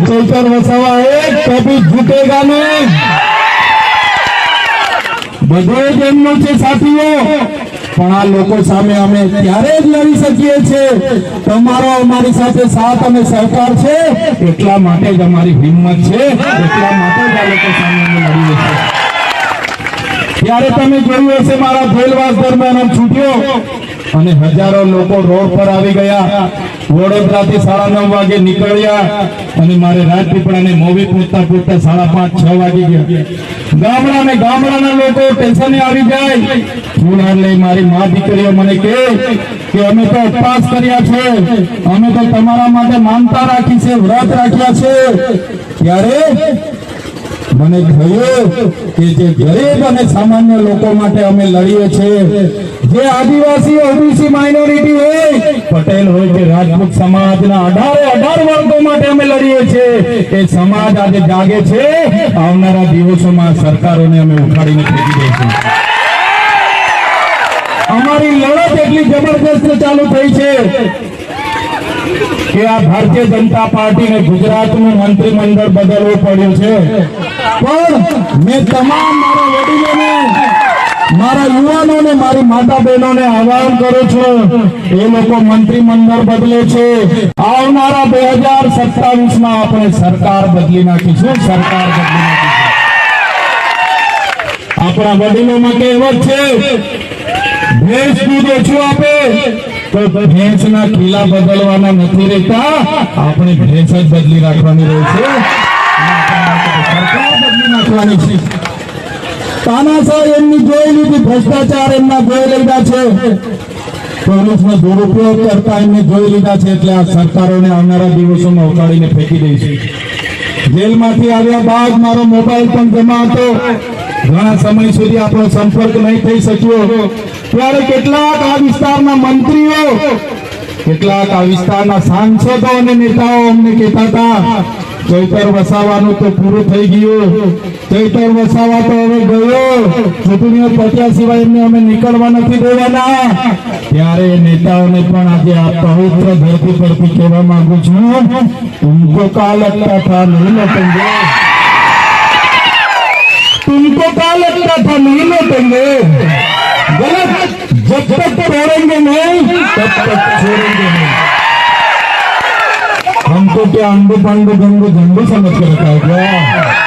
चैतर वसावा एक कभी झूठेगा नहीं। બધો જ એમનો છે સાથીઓ, પણ આ લોકો સામે અમે ત્યારે જ લડી શકીએ છીએ તમારો અમારી સાથે સાથ અને સહકાર છે, એટલા માટે જ અમારી હિંમત છે, એટલા માટે જ આ લોકો સામે અમે લડીએ છીએ। ત્યારે તમે જોયું હશે મારા જેલવાસ દરમિયાન છૂટ્યો અને હજારો લોકો રોડ પર આવી ગયા। વડોદરાથી 9:30 વાગે નીકળ્યા અને મારે રાજપીપળાને મોવી પહોંચતા 5:30 વાગી ગયા। ગામડાના લોકો સ્ટેશને આવી જાય, ફૂલ લઈ મારી મા દીકરીઓ મને કહે કે અમે તો ઉપવાસ કર્યા છે, અમે તો તમારા માટે માનતા રાખી છે, વ્રત રાખ્યા છે। ત્યારે મને થયું કે જે ગરીબ અને સામાન્ય લોકો માટે અમે લડીએ છીએ, જે આદિવાસી ઓબીસી માઇનોરિટી હોય, પટેલ હોય કે રાજપૂત સમાજના 18 વર્ગો માટે અમે લડીએ છીએ। એ સમાજ આજે જાગે છે, આવનારા દિવસોમાં સરકારોને અમે ઉખાડીને ફેંકી દઈશું। અમારી લડત એટલી જબરદસ્ત ચાલુ થઈ છે કે આ ભારતીય જનતા પાર્ટીને ગુજરાતનું મંત્રીમંડળ બદલવું પડ્યું છે, પણ મેં તમામ મારા વડીલોને, મારા યુવાનોને, મારી માતા બહેનોને આહ્વાન કરું છું, એ લોકો મંત્રીમંડળ બદલે છે, આવનારા 2027માં આપણે સરકાર બદલી નાખીશું, સરકાર બદલી નાખીશું। આપણા વડીલોમાં કહેવત છે, ભેંસ દૂધ ઓછું આપે તો ભેંસના ખીલા બદલવાના નથી રહેતા, આપણે ભેંસ જ બદલી રાખવાની રહે છે, સરકાર બદલી નાખવાની છે। તાનાશાહ એમની જોઈ લીધી, ભ્રષ્ટાચાર એમના જોઈ લીધા છે, પોલીસનો દુરુપયોગ કરતા એમને જોઈ લીધા છે, એટલે આ સરકારોને આવનારા દિવસોમાં ઉપાડીને ફેંકી દઈશું। જેલમાંથી આવ્યા બાદ મારો મોબાઈલ પણ જમા હતો, ઘણા સમય સુધી આપણો સંપર્ક નહીં થઈ શક્યો, ત્યારે કેટલાક આ વિસ્તારના મંત્રીઓ, કેટલાક આ વિસ્તારના સાંસદો અને નેતાઓ અમને કહેતા હતા ચૈતર વસાવાનું તો પૂરું થઈ ગયું, ચૈતર વસાવા તો હવે ગયો, ચૂંટણીઓ પત્યા સિવાય એમને અમે નીકળવા નથી દેવાના। ત્યારે નેતાઓને પણ આજે આ પવિત્ર ધરતી પરથી કહેવા માંગુ છું, तुमको क्या लगता था नहीं लौटेंगे, तुमको क्या लगता था नहीं लौटेंगे, गलत, जब तक छोड़ेंगे नहीं तब तक छोड़ेंगे नहीं। हमको क्या अंडू पंडू गंडू झंडू समझ कर रखा है क्या?